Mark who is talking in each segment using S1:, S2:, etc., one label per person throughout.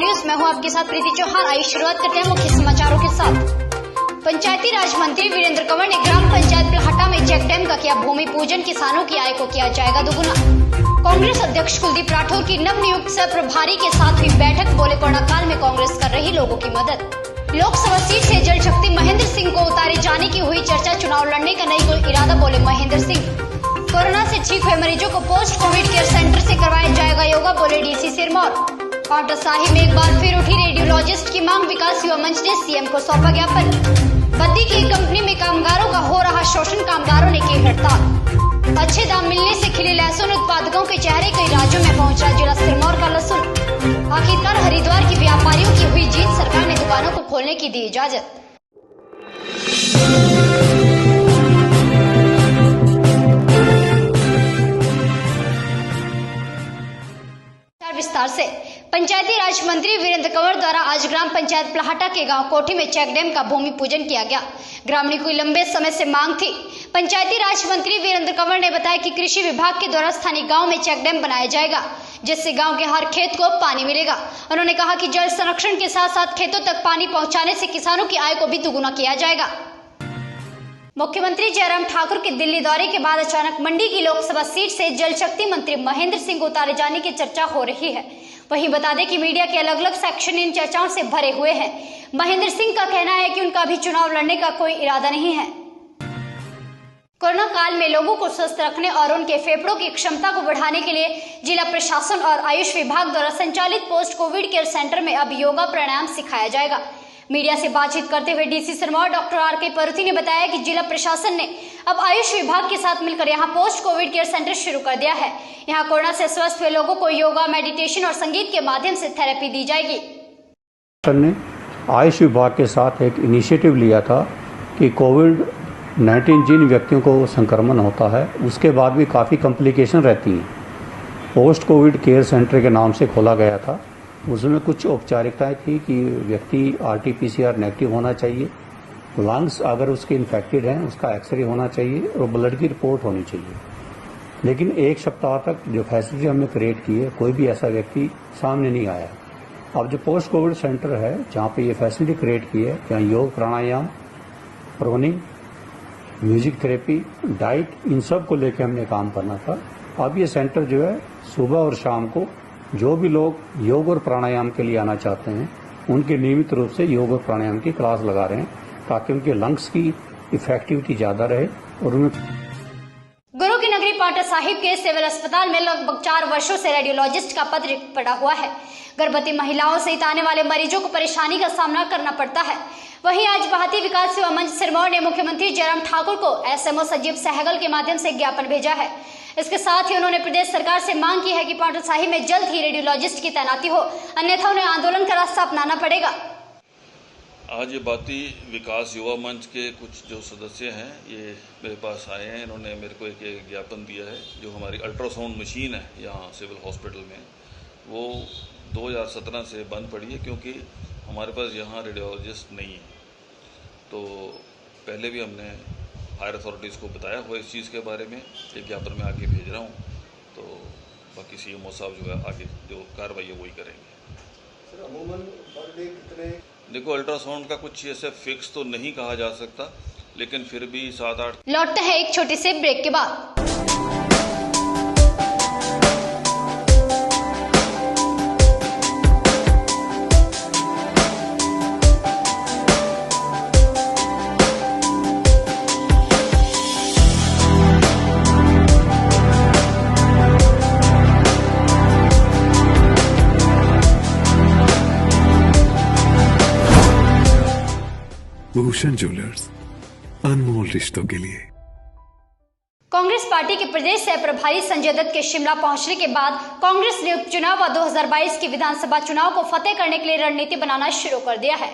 S1: News में हूँ आपके साथ प्रीति चौहान। आइए शुरुआत करते हैं मुख्य समाचारों के साथ। पंचायती राज मंत्री वीरेंद्र कंवर ने ग्राम पंचायत प्लाहटा में चेक डैम का किया भूमि पूजन। किसानों की आय को किया जाएगा दोगुना। कांग्रेस अध्यक्ष कुलदीप राठौर की नवनियुक्त सह प्रभारी के साथ हुई बैठक। बोले कोरोना काल में कांग्रेस कर रही लोगों की मदद। लोकसभा सीट से जल शक्ति महेंद्र सिंह को उतारे जाने की हुई चर्चा। चुनाव लड़ने का नहीं कोई इरादा, बोले महेंद्र सिंह। कोरोना से ठीक हुए मरीजों को पोस्ट कोविड केयर सेंटर से करवाया जाएगा योगा, बोले डीसी सिरमौर। पांवटा साहिब में एक बार फिर उठी रेडियोलॉजिस्ट की मांग। विकास युवा मंच ने सीएम को सौंपा ज्ञापन। बद्दी की कंपनी में कामगारों का हो रहा शोषण, कामगारों ने की हड़ताल। अच्छे दाम मिलने से खिले लहसुन उत्पादकों के चेहरे कई राज्यों में पहुंचा जिला सिरमौर का लहसुन। आखिरकार हरिद्वार की व्यापारियों की हुई जीत, सरकार ने दुकानों को खोलने की दी इजाजत। विस्तार से पंचायती राज मंत्री वीरेंद्र कंवर द्वारा आज ग्राम पंचायत प्लाहटा के गांव कोठी में चेक डैम का भूमि पूजन किया गया। ग्रामीणों की लंबे समय से मांग थी। पंचायती राज मंत्री वीरेंद्र कंवर ने बताया कि कृषि विभाग के द्वारा स्थानीय गांव में चेक डैम बनाया जाएगा, जिससे गांव के हर खेत को पानी मिलेगा। उन्होंने कहा कि जल संरक्षण के साथ साथ खेतों तक पानी पहुंचाने से किसानों की आय को भी दुगुना किया जाएगा। मुख्यमंत्री जयराम ठाकुर के दिल्ली दौरे के बाद अचानक मंडी की लोकसभा सीट से जल शक्ति मंत्री महेंद्र सिंह को उतारे जाने की चर्चा हो रही है। वहीं बता दें कि मीडिया के अलग अलग सेक्शन इन चर्चाओं से भरे हुए हैं। महेंद्र सिंह का कहना है कि उनका अभी चुनाव लड़ने का कोई इरादा नहीं है। कोरोना काल में लोगों को स्वस्थ रखने और उनके फेफड़ों की क्षमता को बढ़ाने के लिए जिला प्रशासन और आयुष विभाग द्वारा संचालित पोस्ट कोविड केयर सेंटर में अब योगा प्राणायाम सिखाया जाएगा। मीडिया से बातचीत करते हुए DC Sirmaur doctor R K. Paruthi ने बताया कि जिला प्रशासन ने अब आयुष विभाग के साथ मिलकर यहां पोस्ट कोविड केयर सेंटर शुरू कर दिया है। यहां कोरोना से स्वस्थ हुए लोगों को योगा, मेडिटेशन और संगीत के माध्यम से थेरेपी दी जाएगी।
S2: ने आयुष विभाग के साथ एक इनिशिएटिव लिया था कि कोविड-19 जिन व्यक्तियों को संक्रमण होता है उसके बाद भी काफ़ी कॉम्प्लिकेशन रहती हैं, पोस्ट कोविड केयर सेंटर के नाम से खोला गया था। उसमें कुछ औपचारिकताएं थी कि व्यक्ति RT-PCR नेगेटिव होना चाहिए, लंग्स अगर उसके इन्फेक्टेड हैं उसका एक्सरे होना चाहिए और ब्लड की रिपोर्ट होनी चाहिए। लेकिन एक सप्ताह तक जो फैसिलिटी हमने क्रिएट की है, कोई भी ऐसा व्यक्ति सामने नहीं आया। अब जो पोस्ट कोविड सेंटर है जहाँ पे ये फैसिलिटी क्रिएट की है, जहाँ योग, प्राणायाम, प्रोनिंग, म्यूजिक थेरेपी, डाइट, इन सब को लेकर हमने काम करना था। अब ये सेंटर जो है सुबह और शाम को जो भी लोग योग और प्राणायाम के लिए आना चाहते हैं उनके नियमित रूप से योग और प्राणायाम की क्लास लगा रहे हैं, ताकि उनके लंग्स की इफेक्टिविटी ज्यादा रहे और उनमें।
S1: गुरु की नगरी पांवटा साहिब के सिविल अस्पताल में लगभग 4 वर्षों से रेडियोलॉजिस्ट का पद रिक्त पड़ा हुआ है। गर्भवती महिलाओं सहित आने वाले मरीजों को परेशानी का सामना करना पड़ता है। वहीं आज भारतीय विकास युवा मंच सिरमौर ने मुख्यमंत्री जयराम ठाकुर को SMO सजीव सहगल के माध्यम से ज्ञापन भेजा है। इसके साथ ही उन्होंने प्रदेश सरकार से मांग की है कि पांवटा साहिब में जल्द ही रेडियोलॉजिस्ट की तैनाती हो, अन्यथा उन्हें आंदोलन का रास्ता अपनाना पड़ेगा।
S3: आज भारतीय विकास युवा मंच के कुछ जो सदस्य हैं ये मेरे पास आए हैं। इन्होंने मेरे को एक ज्ञापन दिया है। जो हमारी अल्ट्रासाउंड मशीन है यहाँ सिविल हॉस्पिटल में, वो 2017 से बंद पड़ी है क्योंकि हमारे पास यहाँ रेडियोलॉजिस्ट नहीं है। तो पहले भी हमने हायर अथॉरिटीज़ को बताया हुआ इस चीज़ के बारे में, एक ज्ञापन में आगे भेज रहा हूँ। तो बाकी CMO साहब जो है आगे जो कार्रवाई है वही करेंगे।
S4: सर अमूमन पर डे कितने?
S3: देखो, अल्ट्रासाउंड का कुछ ऐसे फिक्स तो नहीं कहा जा सकता, लेकिन फिर भी 7-8।
S1: लौटते हैं एक छोटे से ब्रेक के बाद।
S5: भूषण ज्वेलर्स, अनमोल रिश्तों के लिए।
S1: कांग्रेस पार्टी के प्रदेश सह प्रभारी संजय दत्त के शिमला पहुंचने के बाद कांग्रेस ने उपचुनाव व 2022 के विधानसभा चुनाव को फतेह करने के लिए रणनीति बनाना शुरू कर दिया है।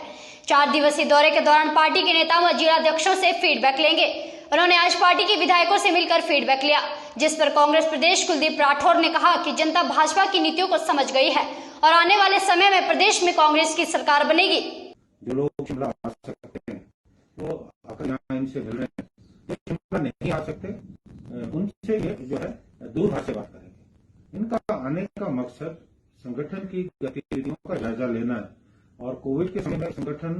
S1: 4 दिवसीय दौरे के दौरान पार्टी के नेताओं व जिलाध्यक्षों से फीडबैक लेंगे। उन्होंने आज पार्टी के विधायकों से मिलकर फीडबैक लिया, जिस पर कांग्रेस प्रदेश कुलदीप राठौर ने कहा कि जनता भाजपा की नीतियों को समझ गई है और आने वाले समय में प्रदेश में कांग्रेस की सरकार बनेगी।
S4: जो लोग शिमला आ सकते हैं वो आकर यहाँ इनसे मिल रहे हैं, जो शिमला नहीं आ सकते उनसे ये जो है दूरभाष से बात करेंगे। इनका आने का मकसद संगठन की गतिविधियों का जायजा लेना है और कोविड के समय में संगठन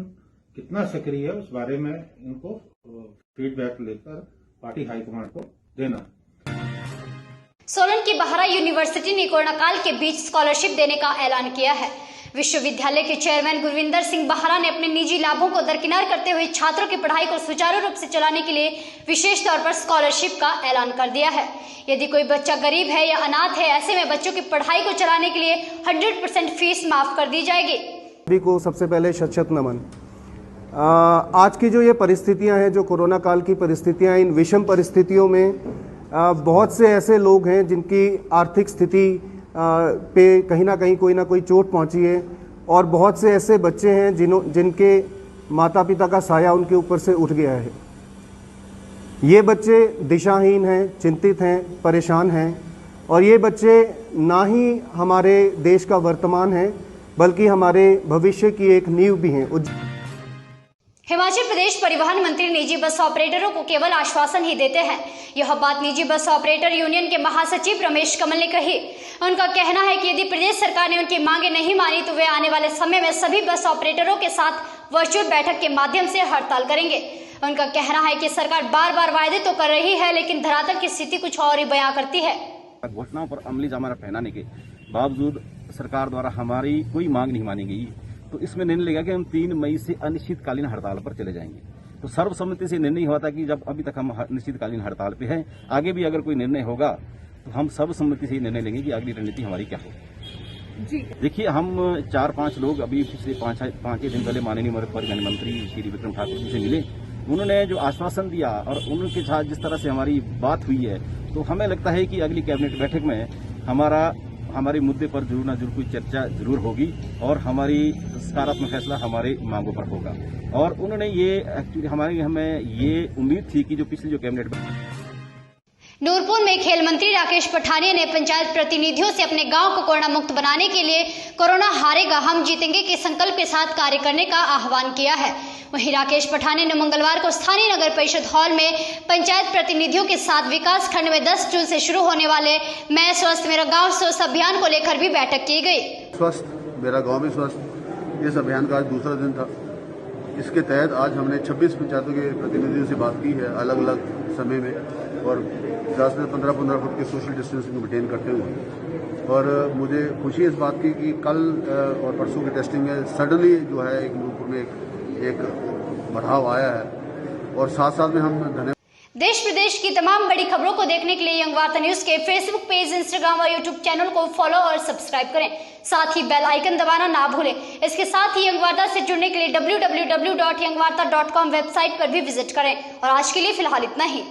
S4: कितना सक्रिय है उस बारे में इनको फीडबैक लेकर पार्टी हाईकमांड को देना।
S1: सोलन की बहरा यूनिवर्सिटी ने कोरोना काल के बीच स्कॉलरशिप देने का ऐलान किया है। विश्वविद्यालय के चेयरमैन गुरविंदर सिंह बहरा ने अपने निजी लाभों को दरकिनार करते हुए छात्रों की पढ़ाई को सुचारू रूप से चलाने के लिए विशेष तौर पर स्कॉलरशिप का ऐलान कर दिया है। यदि कोई बच्चा गरीब है या अनाथ है, ऐसे में बच्चों की पढ़ाई को चलाने के लिए 100% फीस माफ कर दी जाएगी।
S6: सभी को सबसे पहले शत नमन। आज की जो ये परिस्थितियां हैं, जो कोरोना काल की परिस्थितियां, इन विषम परिस्थितियों में बहुत से ऐसे लोग हैं जिनकी आर्थिक स्थिति पे कहीं ना कहीं कोई ना कोई चोट पहुंची है और बहुत से ऐसे बच्चे हैं जिनके माता पिता का साया उनके ऊपर से उठ गया है। ये बच्चे दिशाहीन हैं, चिंतित हैं, परेशान हैं और ये बच्चे ना ही हमारे देश का वर्तमान है बल्कि हमारे भविष्य की एक नींव भी हैं।
S1: हिमाचल प्रदेश परिवहन मंत्री निजी बस ऑपरेटरों को केवल आश्वासन ही देते हैं। यह बात निजी बस ऑपरेटर यूनियन के महासचिव रमेश कमल ने कही। उनका कहना है कि यदि प्रदेश सरकार ने उनकी मांगे नहीं मानी तो वे आने वाले समय में सभी बस ऑपरेटरों के साथ वर्चुअल बैठक के माध्यम से हड़ताल करेंगे। उनका कहना है कि सरकार बार बार वायदे तो कर रही है लेकिन धरातल की स्थिति कुछ और ही बयां करती है।
S7: घोषणाओं पर अमली जामा पहनाने के बावजूद सरकार द्वारा हमारी कोई मांग नहीं मानी गई, तो इसमें निर्णय लेगा कि हम 3 मई से अनिश्चितकालीन हड़ताल पर चले जाएंगे। तो सर्वसम्मति से निर्णय हुआ था कि जब अभी तक हम निश्चितकालीन हड़ताल पे हैं, आगे भी अगर कोई निर्णय होगा तो हम सर्वसम्मति से निर्णय लेंगे कि अगली रणनीति हमारी क्या हो। जी देखिए, हम 4-5 लोग अभी पिछले 5 दिन पहले माननीय परिवहन मंत्री श्री विक्रम ठाकुर जी से मिले। उन्होंने जो आश्वासन दिया और उनके साथ जिस तरह से हमारी बात हुई है, तो हमें लगता है कि अगली कैबिनेट बैठक में हमारे मुद्दे पर जरूर ना जरूर कोई चर्चा जरूर होगी और हमारी सकारात्मक फैसला हमारे मांगों पर होगा। और उन्होंने ये एक्चुअली हमें ये उम्मीद थी कि जो पिछली जो कैबिनेट
S1: नूरपुर में खेल मंत्री राकेश पठानिया ने पंचायत प्रतिनिधियों से अपने गांव को कोरोना मुक्त बनाने के लिए कोरोना हारेगा हम जीतेंगे के संकल्प के साथ कार्य करने का आह्वान किया है। वहीं राकेश पठानिया ने मंगलवार को स्थानीय नगर परिषद हॉल में पंचायत प्रतिनिधियों के साथ विकास खंड में 10 जून से शुरू होने वाले मैं स्वस्थ मेरा गाँव स्वस्थ अभियान को लेकर भी बैठक की गई।
S8: स्वस्थ मेरा गाँव भी स्वस्थ, इस अभियान का आज दूसरा दिन था। इसके तहत आज हमने 26 पंचायतों के प्रतिनिधियों से बात की है अलग अलग समय में और 10 से 15 फुट के सोशल डिस्टेंसिंग मेंटेन करते हुए। और मुझे खुशी है इस बात की कि कल और परसों की टेस्टिंग में सडनली जो है एक नूरपुर में एक बढ़ाव आया है और साथ साथ में हम धन्यवाद।
S1: देश प्रदेश की तमाम बड़ी खबरों को देखने के लिए यंग वार्ता न्यूज के फेसबुक पेज, इंस्टाग्राम और यूट्यूब चैनल को फॉलो और सब्सक्राइब करें। साथ ही बेल आइकन दबाना ना भूलें। इसके साथ ही यंग वार्ता से जुड़ने के लिए www.yangwarta.com वेबसाइट पर भी विजिट करें। और आज के लिए फिलहाल इतना ही।